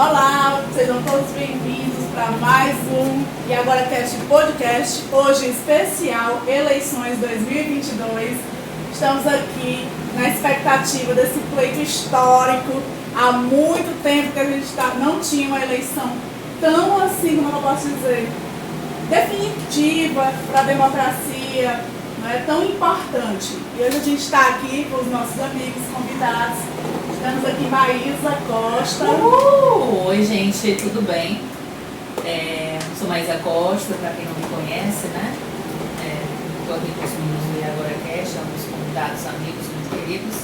Olá, sejam todos bem-vindos para mais um E Agora Cast Podcast, hoje especial Eleições 2022. Estamos aqui na expectativa desse pleito histórico. Há muito tempo que a gente não tinha uma eleição tão assim, como eu posso dizer, definitiva para a democracia, não é tão importante. E hoje a gente está aqui com os nossos amigos convidados. Estamos aqui Maísa Costa. Oi, gente, tudo bem? Sou Maísa Costa, para quem não me conhece, né? Estou aqui com os meninos do E Agora Cast, alguns convidados, amigos muito queridos.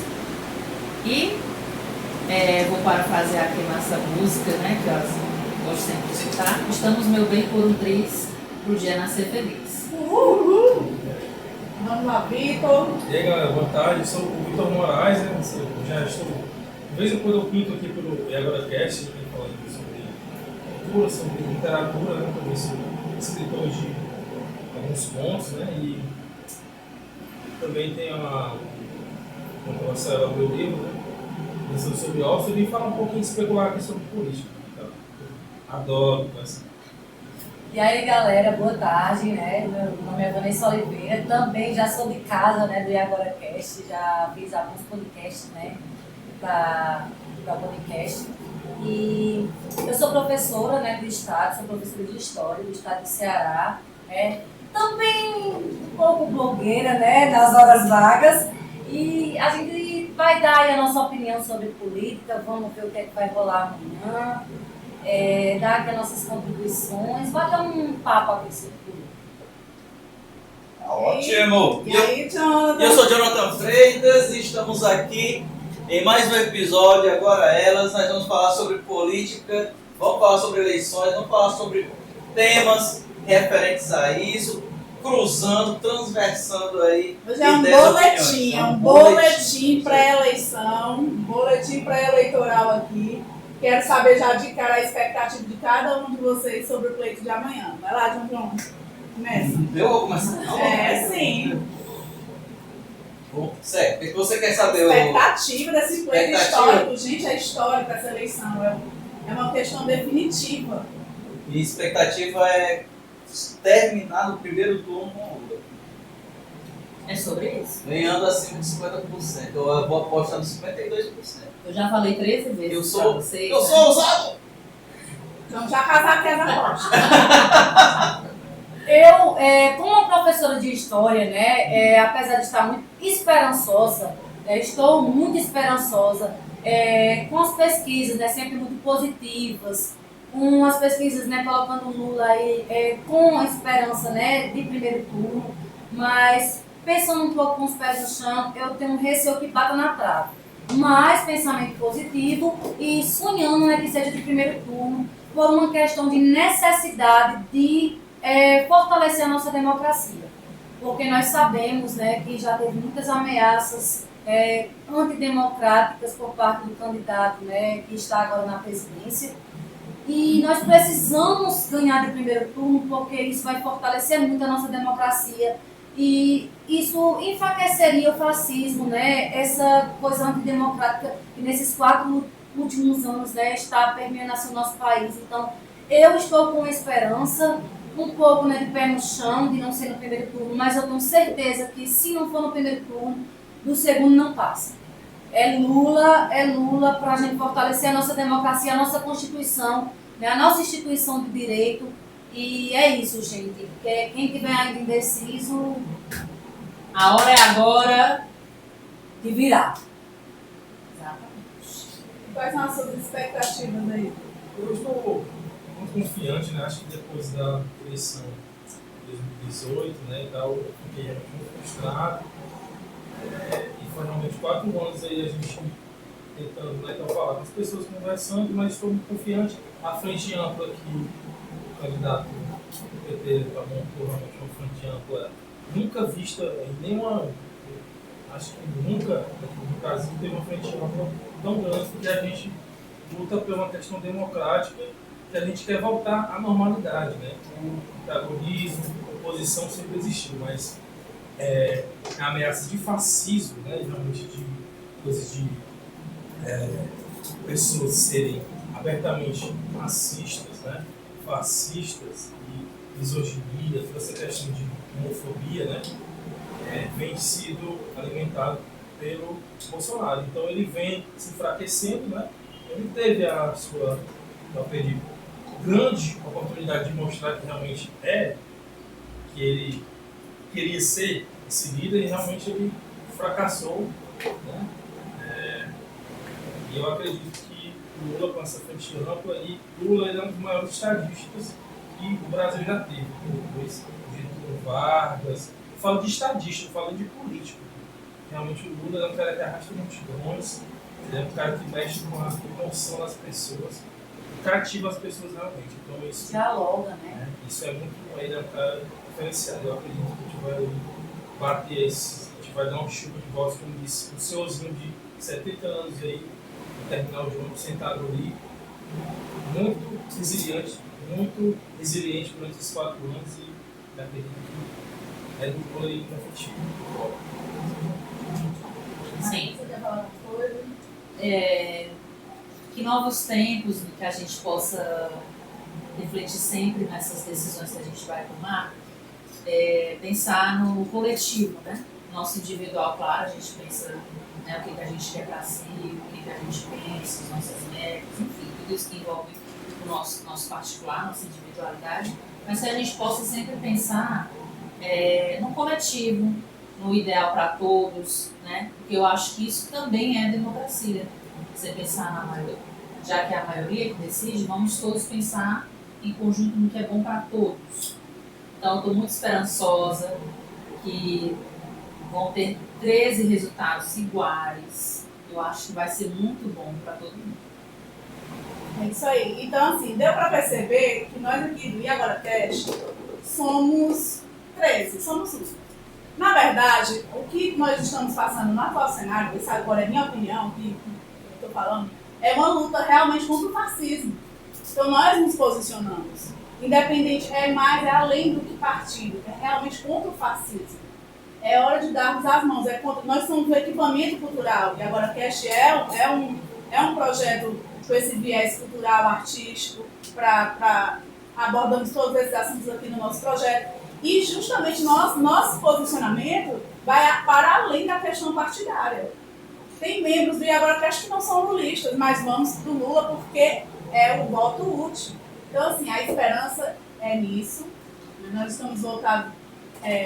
E vou parafrasear aqui nossa música, né? Que eu gosto sempre de escutar. Estamos, meu bem, por um triz, pro dia nascer feliz. Vamos lá, Vitor. E aí, galera, boa tarde. Eu sou o Vitor Moraes, né? Eu já estou. De vez em quando eu pinto aqui pelo E Agora Cast, falando sobre cultura, sobre literatura, né? Também sou escritor de alguns contos, né? E também tem quando você vai ler o livro, né? Sobre Oxford e falar um pouquinho, especular aqui sobre política. Então, adoro essa. E aí, galera, boa tarde, né? Meu nome é Vanessa Oliveira, também já sou de casa, né, do E Agora Cast, já fiz alguns podcasts, né, para podcast. E eu sou professora, né, do estado, sou professora de História do estado de Ceará, né? Também um pouco blogueira, né, nas horas vagas. E a gente vai dar aí a nossa opinião sobre política, vamos ver o que é que vai rolar amanhã. Dar aqui as nossas contribuições, bater um papo aqui sobre política. Ótimo! E aí, Jonathan? Eu sou Jonathan Freitas e estamos aqui em mais um episódio. Agora nós vamos falar sobre política, vamos falar sobre eleições, vamos falar sobre temas referentes a isso, cruzando, transversando aí. Hoje é um boletim pré-eleição, um boletim pré-eleitoral aqui. Quero saber já de cara a expectativa de cada um de vocês sobre o pleito de amanhã. Vai lá, João. Começa. Eu vou começar? Sim. Certo. O que você quer saber? Expectativa desse pleito histórico. Gente, é histórico essa eleição. É uma questão definitiva. Minha expectativa é terminar no primeiro turno com o Lula. É sobre isso. Ganhando acima de 50%. Eu vou apostar nos 52%. Eu já falei 13 vezes pra vocês. Eu sou ousado! Então já casar com as apostas. Eu, como professora de História, né, apesar de estar muito esperançosa, estou muito esperançosa com as pesquisas, né, sempre muito positivas, com as pesquisas, né, colocando o Lula aí com a esperança, né, de primeiro turno, mas pensando um pouco com os pés no chão, eu tenho um receio que bata na trave. Mas pensamento positivo e sonhando, né, que seja de primeiro turno, por uma questão de necessidade de fortalecer a nossa democracia. Porque nós sabemos, né, que já teve muitas ameaças antidemocráticas por parte do candidato, né, que está agora na presidência. E nós precisamos ganhar de primeiro turno porque isso vai fortalecer muito a nossa democracia. E isso enfraqueceria o fascismo, né? Essa coisa antidemocrática que nesses 4 últimos anos, né, está permeando assim, o nosso país. Então, eu estou com esperança, um pouco, né, de pé no chão, de não ser no primeiro turno, mas eu tenho certeza que se não for no primeiro turno, do segundo não passa. É Lula para a gente fortalecer a nossa democracia, a nossa Constituição, né, a nossa instituição de direito. E é isso, gente. Quem tiver ainda indeciso, A hora é agora. de virar. Exatamente. Quais são as suas expectativas aí? Eu estou muito confiante, né? Acho que depois da eleição de 2018, né, e tal, eu fiquei muito frustrado. E foram realmente 4 anos aí a gente tentando, né, então, falar com as pessoas, conversando, mas estou muito confiante. A frente ampla que o candidato do PT montou realmente uma frente ampla nunca vista em nenhuma. Acho que nunca aqui no Brasil teve uma frente ampla tão grande, porque a gente luta por uma questão democrática, que a gente quer voltar à normalidade, né? O antagonismo, a oposição sempre existiu, mas a ameaça de fascismo, né? Realmente de coisas de pessoas serem abertamente racistas, né? Fascistas e misoginia, toda essa questão de homofobia, né? Vem sido alimentado pelo Bolsonaro. Então ele vem se enfraquecendo, né? Ele teve a sua grande oportunidade de mostrar que realmente que ele queria ser esse líder e realmente ele fracassou, né? E eu acredito que o Lula, com essa frente ampla, e Lula é um dos maiores estadistas que o Brasil já teve. Depois Getúlio Vargas. Eu falo de estadista, eu falo de político. Realmente o Lula é um cara que arrasta multidões, ele é um cara que mexe com a emoção das pessoas, cativa as pessoas realmente. Então isso dialoga, né? Isso é muito bom, ele é um cara diferenciado. Eu acredito que a gente vai bater esse, a gente vai dar um chuva de votos, como disse, um senhorzinho de 70 anos aí, no terminal de ônibus, sentado ali, muito resiliente durante esses 4 anos e acredito que é do Lula aí efetivo. Sim. Você quer falar alguma coisa? Que novos tempos, que a gente possa refletir sempre nessas decisões que a gente vai tomar, pensar no coletivo, né? Nosso individual, claro, a gente pensa, né, o que a gente quer para si, o que a gente pensa, as nossas metas, enfim, tudo isso que envolve o nosso particular, nossa individualidade, mas que a gente possa sempre pensar no coletivo, no ideal para todos, né? Porque eu acho que isso também é democracia. Você pensar na maioria, já que é a maioria que decide, vamos todos pensar em conjunto no que é bom para todos. Então, eu estou muito esperançosa que vão ter 13 resultados iguais. Eu acho que vai ser muito bom para todo mundo. É isso aí. Então, assim, deu para perceber que nós aqui do E Agora Cast somos 13, somos 5. Na verdade, o que nós estamos passando no atual cenário, isso agora é minha opinião, que eu estou falando, é uma luta realmente contra o fascismo. Então nós nos posicionamos. Independente, é além do que partido, é realmente contra o fascismo. É hora de darmos as mãos. Nós somos um equipamento cultural, e agora a Cast é um projeto com esse viés cultural, artístico, para abordarmos todos esses assuntos aqui no nosso projeto. E justamente nosso posicionamento vai para além da questão partidária. Tem membros do IAGORACAST que não são lulistas, mas vamos do Lula porque é o voto útil. Então, assim, a esperança é nisso. Nós estamos voltados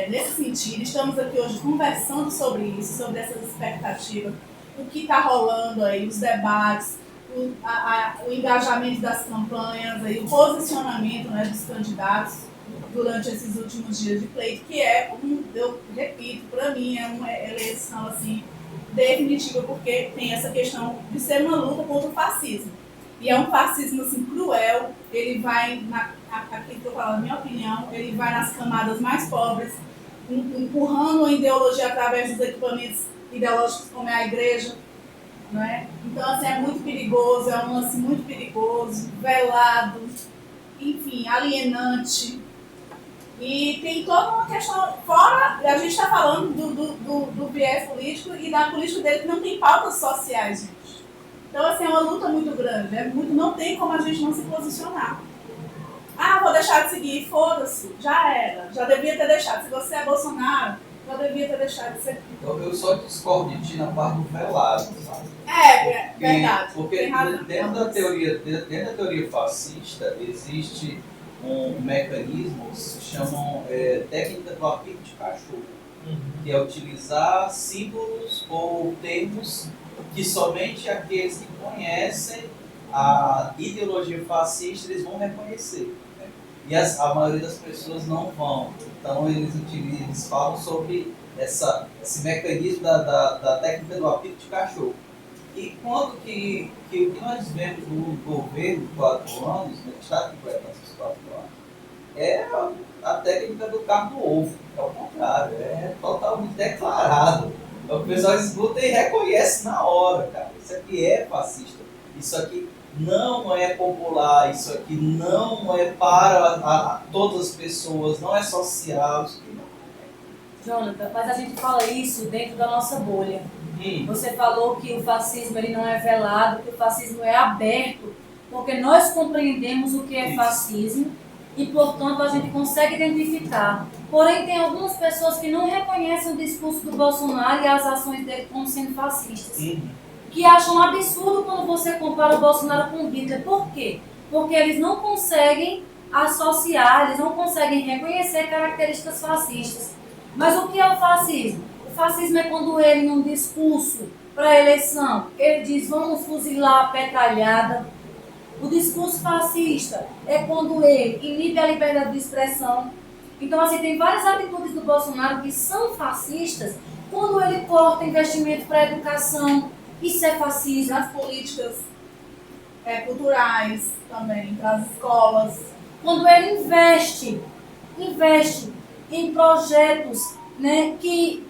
nesse sentido. Estamos aqui hoje conversando sobre isso, sobre essas expectativas, o que está rolando aí, os debates, o engajamento das campanhas, aí, o posicionamento, né, dos candidatos durante esses últimos dias de pleito, que eu repito, para mim é uma eleição assim, definitiva, porque tem essa questão de ser uma luta contra o fascismo. E é um fascismo assim, cruel, ele vai, aqui que eu falo, na minha opinião, ele vai nas camadas mais pobres, empurrando a ideologia através dos equipamentos ideológicos como é a igreja. Não é? Então, assim, é muito perigoso, é um lance muito perigoso, velado, enfim, alienante. E tem toda uma questão, fora, a gente está falando do viés político e da política dele que não tem pautas sociais, gente. Então, assim, é uma luta muito grande, não tem como a gente não se posicionar. Ah, vou deixar de seguir, foda-se, já era, já devia ter deixado. Se você é Bolsonaro, já devia ter deixado de ser. Eu só discordo de ti na parte do velado, sabe? Verdade. Porque dentro da teoria fascista existe um mecanismo que se chama técnica do apito de cachorro, que é utilizar símbolos ou termos que somente aqueles que conhecem a ideologia fascista eles vão reconhecer, né? E a maioria das pessoas não vão. Então eles falam sobre esse mecanismo da técnica do apito de cachorro. E quando que o que nós vemos no governo de 4 anos, né, que está completando esses 4 anos, é a técnica do carro do ovo. É o contrário, é totalmente declarado. O pessoal escuta e reconhece na hora, cara. Isso aqui é fascista. Isso aqui não é popular, isso aqui não é para todas as pessoas, não é social, isso aqui não é. Jonathan, mas a gente fala isso dentro da nossa bolha. Você falou que o fascismo ele não é velado, que o fascismo é aberto porque nós compreendemos o que é fascismo e, portanto, a gente consegue identificar. Porém, tem algumas pessoas que não reconhecem o discurso do Bolsonaro e as ações dele como sendo fascistas, que acham um absurdo quando você compara o Bolsonaro com o Hitler. Por quê? Porque eles não conseguem associar, eles não conseguem reconhecer características fascistas. Mas o que é o fascismo? O fascismo é quando ele, em um discurso para a eleição, ele diz: vamos fuzilar a petralhada. O discurso fascista é quando ele inibe a liberdade de expressão. Então, assim, tem várias atitudes do Bolsonaro que são fascistas quando ele corta investimento para a educação. Isso é fascismo. Nas políticas culturais também, para as escolas. Quando ele investe em projetos, né, que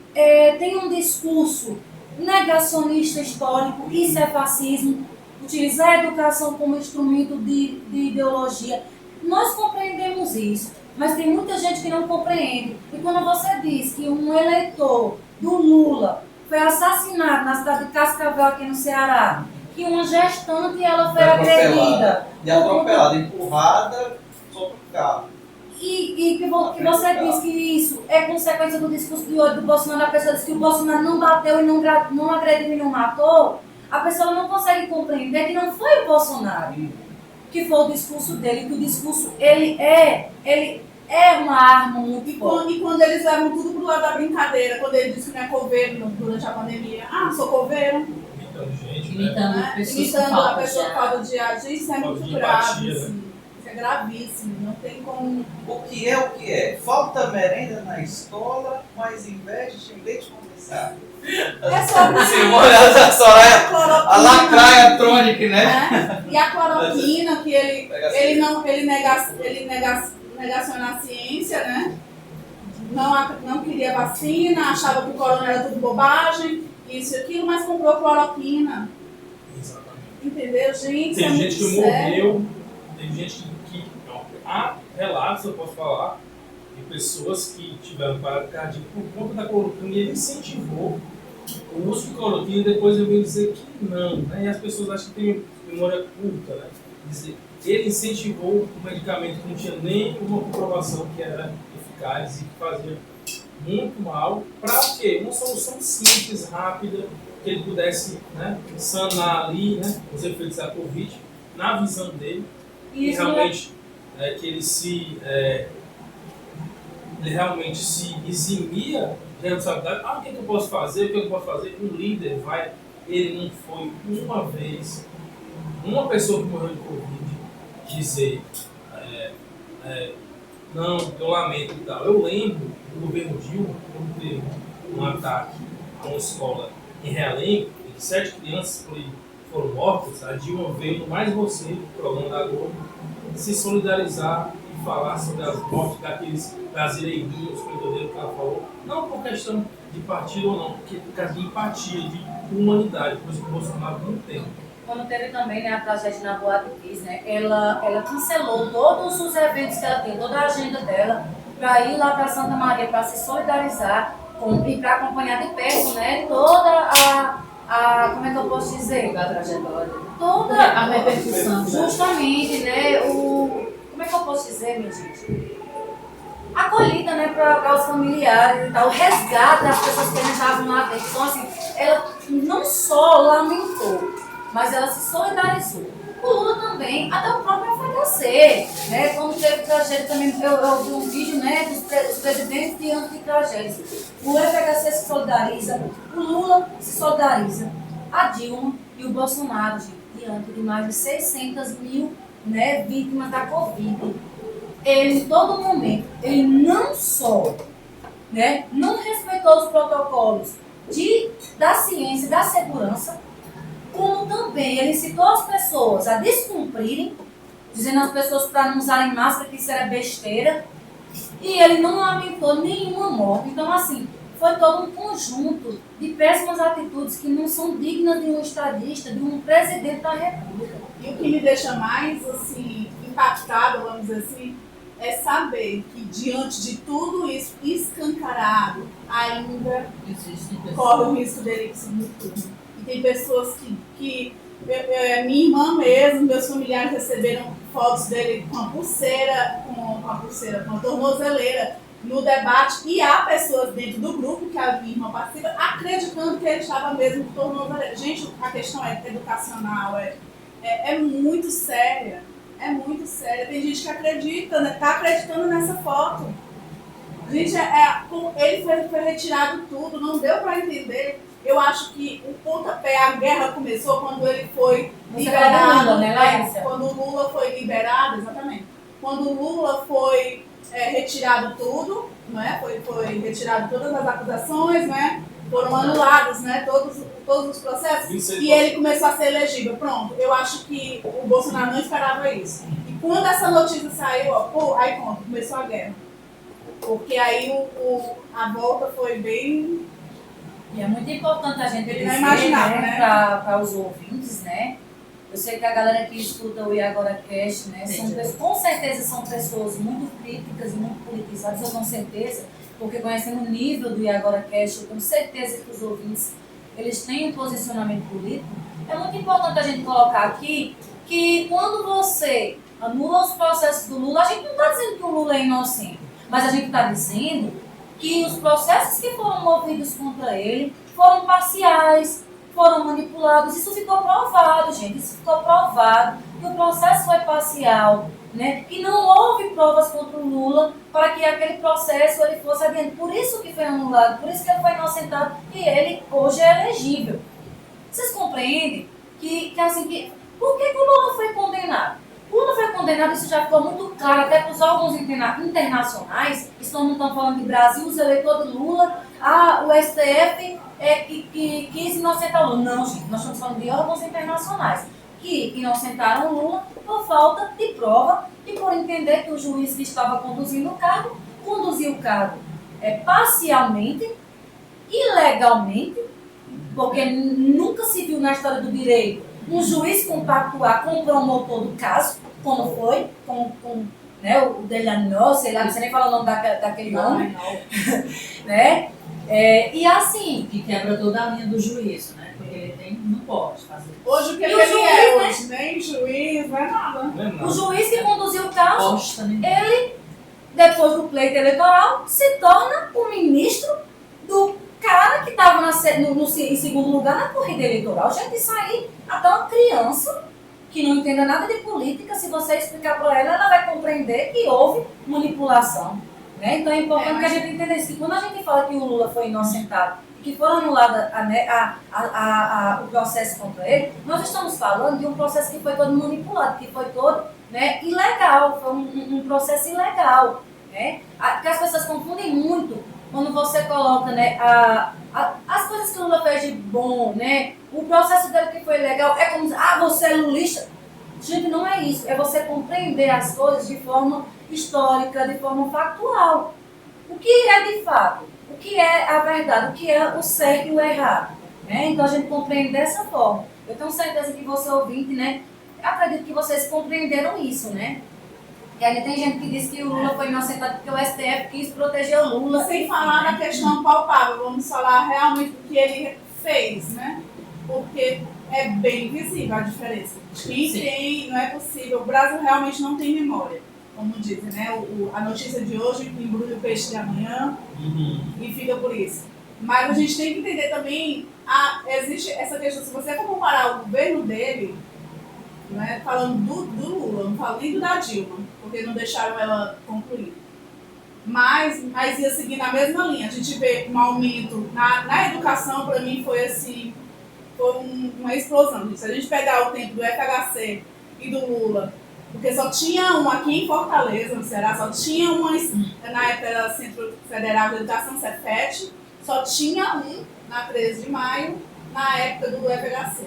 tem um discurso negacionista histórico, isso é fascismo. Utilizar a educação como instrumento de ideologia. Nós compreendemos isso, mas tem muita gente que não compreende. E quando você diz que um eleitor do Lula foi assassinado na cidade de Cascavel, aqui no Ceará, que uma gestante ela foi agredida. Atropelada, empurrada sobre o carro. E que você diz que isso é consequência do discurso de hoje do Bolsonaro, a pessoa diz que o Bolsonaro não bateu e não agrediu e não matou, a pessoa não consegue compreender que não foi o Bolsonaro que foi o discurso dele, que o discurso ele é uma arma muito forte. E quando eles levam tudo pro lado da brincadeira, quando ele diz que não é coveiro durante a pandemia, sou coveiro. Imitando gente, Imitando né? pessoas Imitando com a falta pessoa de por falta de ar. Isso é Falta muito de grave. empatia, Assim. Isso é gravíssimo. Não tem como. O que é? Falta merenda na escola, mas investe em leite condensado. É sobre Se olhar a Soraya, a cloroquina, lacraia trônica, né? né? E a cloroquina, que ele negaciona a ciência, né? Não queria vacina, achava que o corona era tudo bobagem, isso e aquilo, mas comprou cloroquina. Exatamente. Entendeu, gente? Tem é gente que muito sério. morreu, tem gente que há relatos, eu posso falar, de pessoas que tiveram parada cardíaca por conta da cloroquina, e ele incentivou o uso de cloroquina, e depois eu venho dizer que não, né? E as pessoas acham que tem memória curta, né? Dizer, ele incentivou um medicamento que não tinha nenhuma comprovação que era eficaz e que fazia muito mal, para quê? Uma solução simples, rápida, que ele pudesse, né, sanar ali, né, os efeitos da Covid, na visão dele, e realmente que ele realmente se eximia de responsabilidade. O que eu posso fazer? O que eu posso fazer? Um líder ele não foi uma vez, uma pessoa que morreu de Covid, dizer não, eu lamento e tal. Eu lembro do governo Dilma, quando teve um ataque a uma escola em Realengo, em que 7 crianças foram mortas. A Dilma veio no Mais Você, programa da Globo, se solidarizar e falar sobre as mortes daqueles brasileirinhos, que ela falou, não por questão de partido ou não, porque por causa de empatia, de humanidade, coisa que o Bolsonaro não tem. Quando teve também, né, a tragédia na Boate Kiss, né, ela cancelou todos os eventos que ela tem, toda a agenda dela, para ir lá para Santa Maria, para se solidarizar e para acompanhar de perto, né, toda como é que eu posso dizer? A trajetória. Toda A repercussão. Justamente, né, como é que eu posso dizer, minha gente? Acolhida, né, para os familiares e tal, o resgate das pessoas que não estavam lá dentro. Então, assim, ela não só lamentou, mas ela se solidarizou. O Lula também, até o próprio FHC, né? Quando teve tragédia também, eu vi um vídeo, né, dos presidentes diante de tragédias. O FHC se solidariza, o Lula se solidariza, a Dilma e o Bolsonaro, gente, diante de mais de 600 mil, né, vítimas da Covid. Ele, em todo momento, ele não só, né, não respeitou os protocolos da ciência e da segurança, como também ele incitou as pessoas a descumprirem, dizendo às pessoas para não usarem máscara, que isso era besteira, e ele não lamentou nenhuma morte. Então, assim, foi todo um conjunto de péssimas atitudes que não são dignas de um estadista, de um presidente da República. E o que me deixa mais, assim, impactada, vamos dizer assim, é saber que diante de tudo isso escancarado, ainda corre o risco dele de se turno. E tem pessoas que Minha irmã mesmo, meus familiares receberam fotos dele com a tornozeleira no debate, e há pessoas dentro do grupo que a minha irmã participa acreditando que ele estava mesmo com tornozeleira. Gente, a questão é educacional, é muito séria. É muito séria. Tem gente que acredita, né? Tá acreditando nessa foto. Gente, ele foi retirado tudo, não deu para entender. Eu acho que o pontapé, a guerra começou quando ele foi liberado. Lula, né, Laísa? Quando o Lula foi liberado, exatamente. Quando o Lula foi retirado tudo, né? Foi retirado todas as acusações, né? Foram anulados, né? Todos os processos. E ele começou a ser elegível. Pronto, eu acho que o Bolsonaro não esperava isso. E quando essa notícia saiu, aí pronto, começou a guerra. Porque aí a volta foi bem... E é muito importante a gente Ele dizer, não imaginava, né? Para os ouvintes, né? Eu sei que a galera que escuta o Iagora Cast, né? Com certeza são pessoas muito críticas e muito politizadas, eu tenho certeza, porque conhecendo o nível do Iagora Cast, eu tenho certeza que os ouvintes, eles têm um posicionamento político. É muito importante a gente colocar aqui que quando você anula os processos do Lula, a gente não está dizendo que o Lula é inocente, mas a gente está dizendo que os processos que foram movidos contra ele foram parciais, foram manipulados. Isso ficou provado, gente. Isso ficou provado que o processo foi parcial, né? E não houve provas contra o Lula para que aquele processo ele fosse adiante. Por isso que foi anulado, por isso que ele foi inocentado e ele hoje é elegível. Vocês compreendem que por que o Lula foi condenado? O Lula foi condenado, isso já ficou muito claro, até para os órgãos internacionais. Não estamos falando de Brasil, os eleitores do Lula, o STF que quis inocentar o Lula. Não, gente, nós estamos falando de órgãos internacionais que inocentaram o Lula por falta de prova e por entender que o juiz que estava conduzindo o cargo, conduziu o cargo parcialmente, ilegalmente, porque nunca se viu na história do direito um juiz compactuar com o promotor do caso, como foi, né, o Delanó, sei lá, não sei nem falar o nome daquele homem, né? E assim... Que quebra toda a linha do juízo, né? Porque ele não pode fazer. Hoje o que ele hoje? Nem juiz, não é nada. O juiz que conduziu o caso, ele, depois do pleito eleitoral, se torna o ministro do cara que estava em segundo lugar na corrida eleitoral. Gente, isso aí, até uma criança que não entenda nada de política, se você explicar para ela vai compreender que houve manipulação. Né? Então é importante que a gente entenda isso, que quando a gente fala que o Lula foi inocentado e que foram anulados o processo contra ele, nós estamos falando de um processo que foi todo manipulado, que foi todo, né, ilegal, foi um processo ilegal. Né? Porque as pessoas confundem muito quando você coloca, né, as coisas que o Lula fez de bom, né? O processo dele que foi legal, é como dizer, você é lulista. Gente, não é isso. É você compreender as coisas de forma histórica, de forma factual. O que é de fato? O que é a verdade? O que é o certo e o errado? Né? Então a gente compreende dessa forma. Eu tenho certeza que você ouvinte, né? Acredito que vocês compreenderam isso, né? E aí tem gente que diz que o Lula foi inocentado porque o STF quis proteger o Lula. Sem falar na questão palpável, vamos falar realmente do que ele fez, né? Porque é bem visível a diferença. Não é possível. O Brasil realmente não tem memória, como dizem, né? A notícia de hoje embrulha o peixe de amanhã e fica por isso. Mas a gente tem que entender também, existe essa questão, se você for comparar o governo dele, né, falando do Lula, não falo nem do da Dilma, porque não deixaram ela concluir. Mas ia seguir na mesma linha. A gente vê um aumento na educação, para mim foi assim, foi uma explosão. Se a gente pegar o tempo do FHC e do Lula, porque só tinha um aqui em Fortaleza, no Ceará, só tinha uma, na época era Centro Federal de Educação, Cefet, só tinha um na 13 de maio, na época do FHC.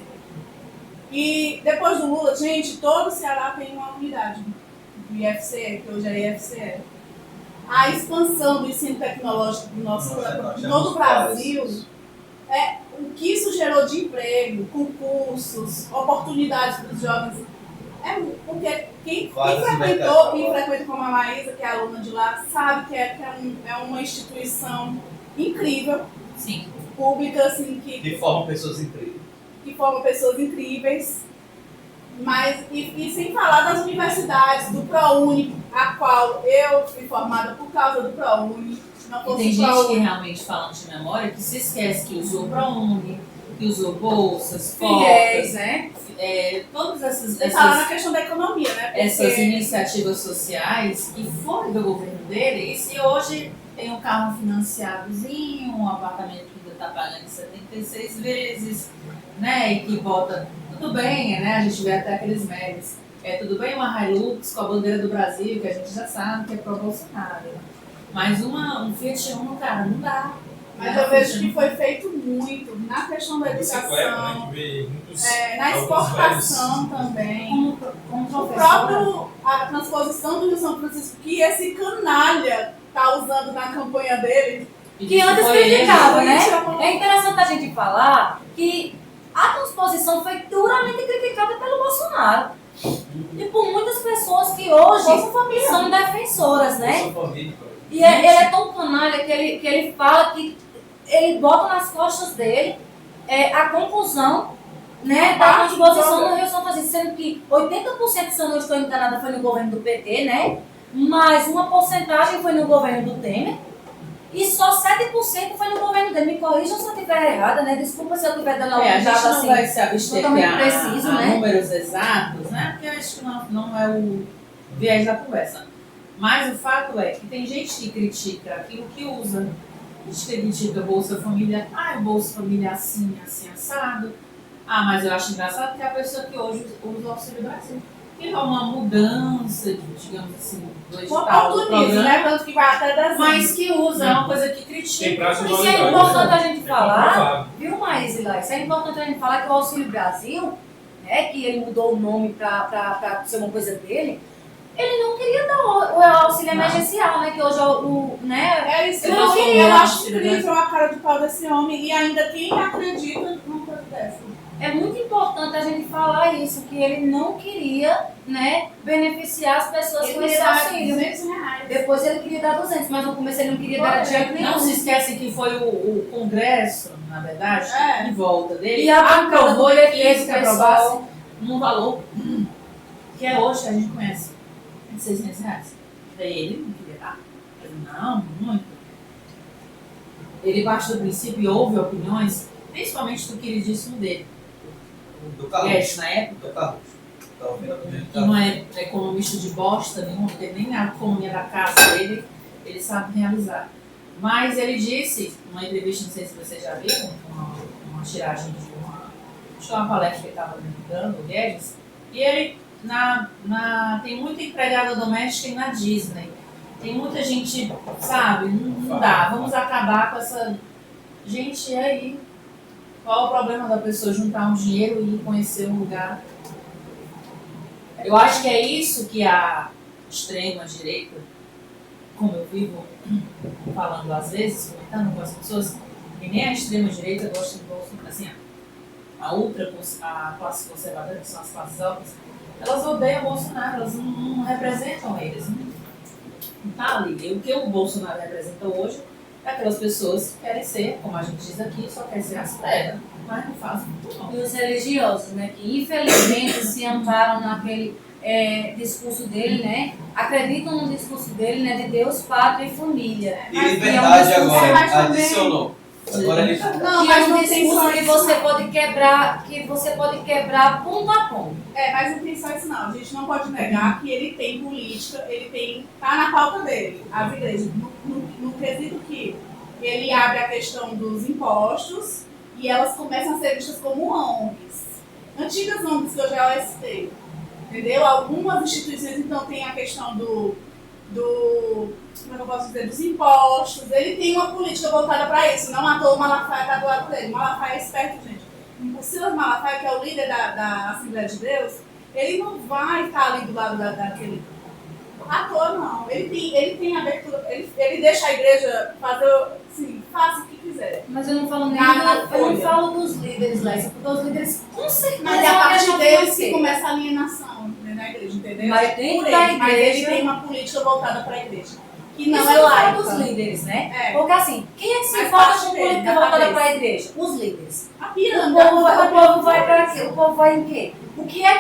E depois do Lula, gente, todo o Ceará tem uma unidade do IFCE, que hoje é IFCE. A expansão do ensino tecnológico do todo o Brasil, o que isso gerou de emprego, concursos, oportunidades para os jovens. Porque quem frequenta como a Maísa, que é aluna de lá, sabe que é uma instituição incrível, sim, pública, assim, que forma pessoas incríveis. Que forma pessoas incríveis, Mas, e sem falar das universidades, do ProUni, a qual eu fui formada por causa do ProUni. Não E fosse tem o gente que ProUni, realmente, falando de memória, que se esquece que usou ProUni, que usou bolsas, Fiéis, cotas, né? todas sem falar na questão da economia, né? Porque essas iniciativas sociais que foram do governo deles e hoje tem um carro financiadozinho, um apartamento que ainda está pagando 76 vezes, né? E que bota, tudo bem, né? A gente vê até aqueles memes. Tudo bem uma Hilux com a bandeira do Brasil, que a gente já sabe que é pró-Bolsonaro. Mas um Fiat Uno, cara, não dá. Mas eu vejo que foi feito muito na questão da Bicicleta, né? educação, Que vê muitos, na alguns exportação velhos. também. Como O professora. próprio, a transposição do Rio São Francisco, que esse canalha tá usando na campanha dele. Que antes Foi ele. criticava, né? Ele. É interessante a gente falar que a transposição foi duramente criticada pelo Bolsonaro. E por muitas pessoas que hoje são defensoras, né? Bolsa Família. E ele é tão canalha que ele fala que ele bota nas costas dele a conclusão, né, da transposição no Rio São Francisco, sendo que 80%, se eu não estou enganada, foi no governo do PT, né? Mas uma porcentagem foi no governo do Temer. E só 7% foi no governo dele. Me corrijam se eu estiver errada, né? Desculpa se eu estiver dando algum A gente dado não assim. vai se abster totalmente preciso, a né? números exatos, né? Porque eu acho que não é o viés da conversa. Mas o fato é que tem gente que critica aquilo que usa. A gente critica Bolsa Família. Bolsa Família assim, assim, assado. Mas eu acho engraçado que é a pessoa que hoje usa o Auxílio Brasil. Que é uma mudança, digamos assim, do Um edital do oportunismo, programa, né? Tanto que vai até dezembro. mas que usa, é uma coisa que Tem critica. prazo de Isso é validade. importante a gente falar, comprovado. viu, Maísila? Isso é importante a gente falar que o Auxílio Brasil, né, que ele mudou o nome para ser uma coisa dele, ele não queria dar o auxílio Não. emergencial, né? Que hoje é né? É isso, Eu eu, não eu queria, acho incrível a cara de pau desse homem e ainda quem acredita numa coisa dessa. É muito importante a gente falar isso, que ele não queria, né, beneficiar as pessoas com esse auxílio. R$200. Depois ele queria dar 200, mas no começo ele não queria dar de jeito nenhum. Não se esquece que foi o Congresso, na verdade, É. em volta dele, E a bancada aprovou do e PT quis que que aprovasse aprovasse. num valor que é hoje, que a gente conhece, de R$600. Daí ele não queria dar. Ele, não, muito. Ele parte do princípio e houve opiniões, principalmente do queridíssimo dele, Do o carro. Guedes, na época, Do carro. Tá ouvindo a primeira que não é economista de bosta nenhuma, porque nem a economia da casa dele, ele sabe realizar. Mas ele disse, numa entrevista, não sei se você já viu, uma tiragem de acho que é uma palestra que ele estava dando, o Guedes, e ele tem muita empregada doméstica na Disney. Tem muita gente, sabe, não dá, vamos acabar com essa... Gente, e aí? Qual o problema da pessoa juntar um dinheiro e ir conhecer um lugar? Eu acho que é isso que a extrema-direita, como eu vivo falando às vezes, comentando com as pessoas, que nem a extrema-direita gosta do Bolsonaro, assim, a classe conservadora, que são as classes altas, elas odeiam o Bolsonaro, elas não representam eles, não tá ali. E o que o Bolsonaro representa hoje é aquelas pessoas que querem ser, como a gente diz aqui, só querem ser as pedras, mas não fazem muito não. E os religiosos, né, que infelizmente se amparam naquele discurso dele, né, acreditam no discurso dele, né, de Deus, pátria e família. E Mas liberdade é um discurso agora, mais também. adicionou. Agora ele Não, Que mas é um não tem discurso só que isso. você pode quebrar ponto a ponto. Mas não tem só isso não. A gente não pode negar que ele tem política, tá na pauta dele, as igrejas. No quesito que ele abre a questão dos impostos e elas começam a ser vistas como ONGs. Antigas ONGs que eu já citei. Entendeu? Algumas instituições então tem a questão como é que eu posso dizer, dos impostos. Ele tem uma política voltada para isso. Não à toa o Malafaia está do lado dele. O Malafaia é esperto, gente. O Silas Malafaia, que é o líder da Assembleia de Deus, ele não vai estar ali do lado daquele... À toa, não. Ele tem abertura, ele deixa a igreja fazer, assim, faça o que quiser. Mas eu não falo nem Na eu não folha. falo dos líderes, Lécia, porque os líderes com certeza Mas é a partir vão deles vencer. que começa a alienação, né, na igreja, entendeu? Mas dentro Por da ele, mas ele igreja- tem uma política voltada para a igreja. Que não Isso é eu falo laica. dos líderes, né? É. Porque assim, quem é que se Mas importa parte com dele, política da voltada cabeça. para a igreja? Os líderes. A O pirâmide. povo vai para quê? O povo vai em quê? O que é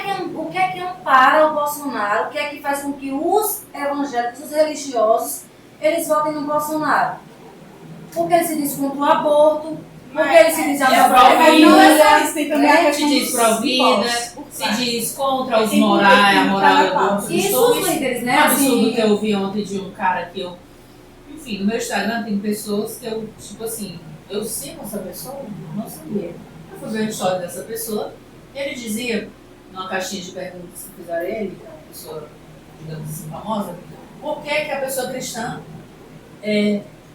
que ampara o Bolsonaro? O que é que faz com que os evangélicos, os religiosos, eles votem no Bolsonaro? Porque ele se diz contra o aborto, porque ele se diz a favor da não é só isso, tem também a se questão diz dos pró-vida, impostos. se diz contra os Tem morais, a que moral botar e na o pauta. Isso os líderes, né? Um absurdo Assim, que eu vi ontem de um cara que eu... Enfim, no meu Instagram tem pessoas que eu, tipo assim, eu sigo essa pessoa, não sabia. Eu fui ver a história dessa pessoa, e ele dizia, numa caixinha de perguntas que fizeram ele, que é uma pessoa, digamos assim, famosa, por que que a pessoa cristã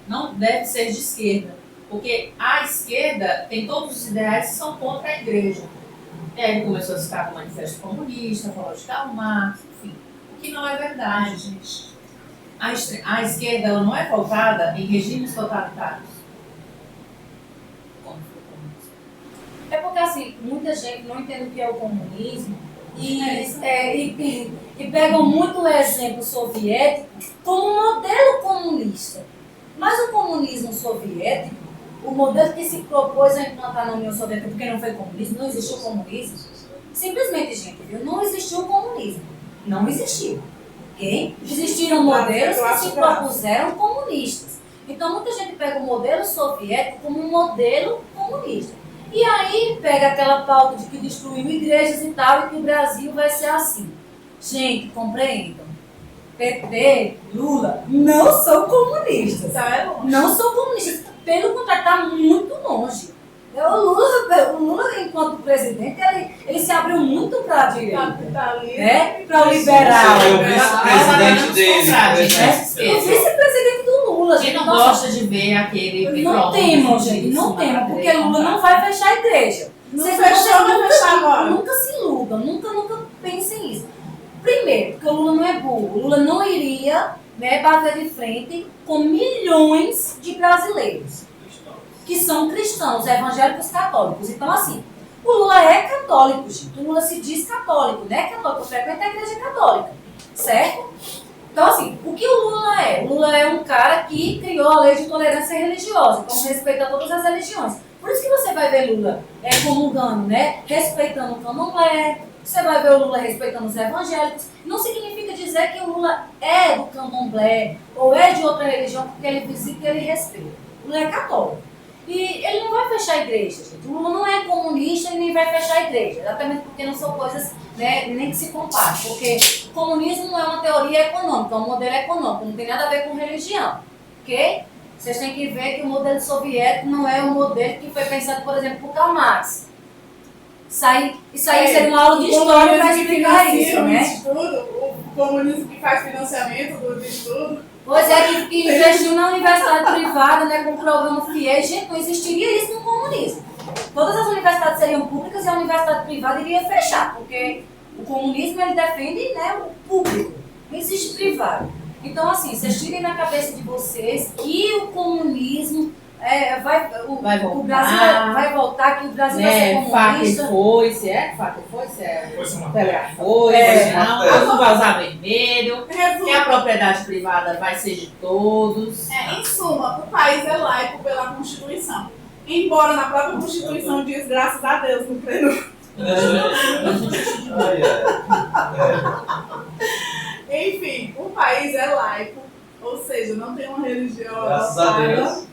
não deve ser de esquerda? Porque a esquerda tem todos os ideais que são contra a igreja. E aí ele começou a citar o Manifesto Comunista, falou de Karl Marx, enfim. O que não é verdade, gente. A esquerda ela não é pautada em regimes totalitários. Como foi o comunismo. é porque assim, muita gente não entende o que é o comunismo e pegam muito o exemplo soviético como um modelo comunista. Mas o comunismo soviético, o modelo que se propôs a implantar na União Soviética, porque não foi comunismo, não existiu comunismo, simplesmente, gente, viu? Não existiu comunismo. Não existiu. Okay? Existiram modelos que se propuseram comunistas. Então, muita gente pega o modelo soviético como um modelo comunista. E aí pega aquela pauta de que destruiu igrejas e tal, e que o Brasil vai ser assim. Gente, compreendam. PT, Lula, não são comunistas. Não são comunistas. Pelo contrário, está muito longe. O Lula, enquanto presidente, ele se abriu muito para a direita, né? Para o liberal. Você é o vice-presidente dele. O vice-presidente do Lula. Quem não gosta de ver aquele... Não temam, gente, não temam, porque Lula não vai fechar a igreja. Não Vocês fechou, vai fechar agora. Nunca se iludam, nunca pensem nisso. Primeiro, porque o Lula não é burro. O Lula não iria, né, bater de frente com milhões de brasileiros que são cristãos, evangélicos católicos. Então, assim, o Lula é católico, gente. O Lula se diz católico, né? Católico, frequenta a igreja católica, certo? Então, assim, o que o Lula é? O Lula é um cara que criou a lei de tolerância religiosa, então respeita todas as religiões. Por isso que você vai ver Lula comungando, né? Respeitando o candomblé, você vai ver o Lula respeitando os evangélicos. Não significa dizer que o Lula é do candomblé ou é de outra religião porque ele visita e ele respeita. O Lula é católico. E ele não vai fechar a igreja, gente. O Lula não é comunista e nem vai fechar a igreja. Exatamente porque não são coisas, né, nem que se comparem. Porque o comunismo não é uma teoria econômica, é um modelo econômico. Não tem nada a ver com religião. Ok? Vocês têm que ver que o modelo soviético não é um modelo que foi pensado, por exemplo, por Karl Marx. Isso aí seria uma aula de história para explicar isso, né? O comunismo que faz financiamento do estudo. Pois é, que investiu na universidade privada, né, com o programa FIES. Gente, não existiria isso no comunismo. Todas as universidades seriam públicas e a universidade privada iria fechar, porque o comunismo ele defende, né, o público, não existe privado. Então, assim, vocês tirem na cabeça de vocês que o comunismo o Brasil vai voltar, que o Brasil vai ser comunista. Faca foi, É. não vai usar vermelho, que a propriedade privada vai ser de todos. Em suma, o país é laico pela Constituição. Embora na própria Constituição diz, graças a Deus, no pleno. Enfim, o país é laico, ou seja, não tem uma religião. Graças a Deus.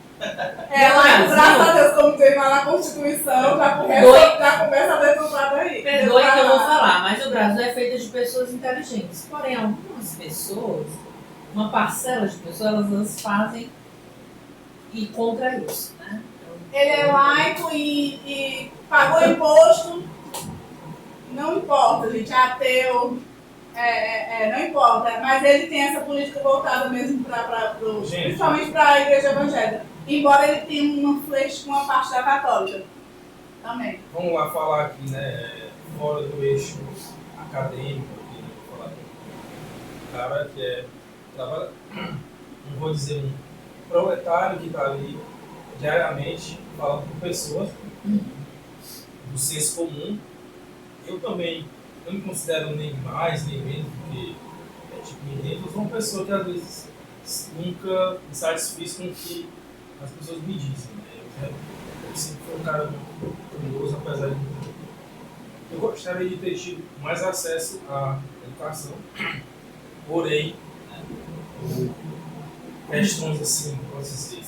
É laico, graças a Deus, como tem lá na Constituição, já começa a deputada aí. Perdoe que eu vou falar, mas o Brasil é feito de pessoas inteligentes. Porém, algumas pessoas, uma parcela de pessoas, elas fazem e contra isso, né? Ele é laico e pagou imposto, não importa, gente, é ateu, não importa, mas ele tem essa política voltada mesmo principalmente para a igreja evangélica, embora ele tenha uma flecha com a parte da católica também. Vamos lá falar aqui, né, fora do eixo acadêmico, aqui, né, vou falar um cara que trabalha, não vou dizer um proletário que está ali diariamente falando com pessoas do senso comum. Eu também não me considero nem mais nem menos do que ninguém. Eu sou uma pessoa que às vezes nunca me satisfiz com o que as pessoas me dizem, né? Eu sempre fui um cara muito curioso, apesar de eu gostaria de ter tido mais acesso à educação, porém, questões assim, posso dizer,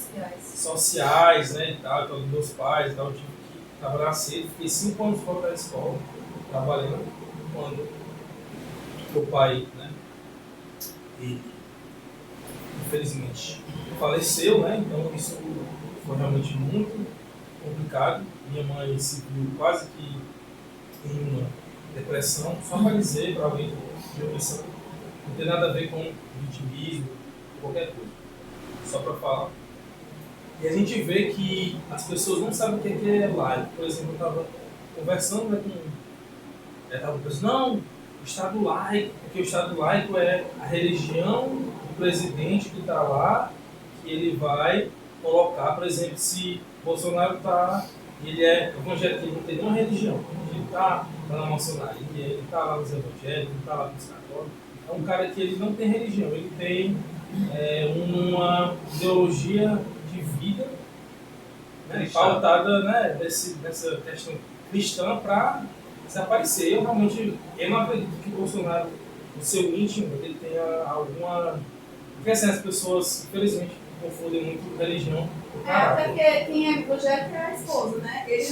sociais, né, e tal, pelos meus pais, e tal, eu tive que trabalhar cedo, fiquei 5 anos fora da escola, trabalhando, quando meu pai, né, ele, infelizmente, faleceu, né, então isso foi realmente muito complicado. Minha mãe se viu quase que em uma depressão, só para dizer para alguém que depressão não tem nada a ver com vitimismo, qualquer coisa, só para falar. E a gente vê que as pessoas não sabem o que é laico. Por exemplo, eu estava conversando, né, com... estava pensando, não, o Estado laico, porque o Estado laico é a religião do presidente que está lá, que ele vai colocar, por exemplo, se Bolsonaro ele é evangélico, ele não tem nenhuma religião, ele está na maçonaria, ele está lá nos evangélicos, ele está lá nos católicos, é um cara que ele não tem religião, ele tem uma ideologia de vida, né, pautada, né, nessa questão cristã para se aparecer. Eu não acredito que o Bolsonaro, no seu íntimo, ele tenha alguma... Porque assim, as pessoas, infelizmente, confundem muito religião com caráter. Porque quem é evangélico é a esposa, né? Ele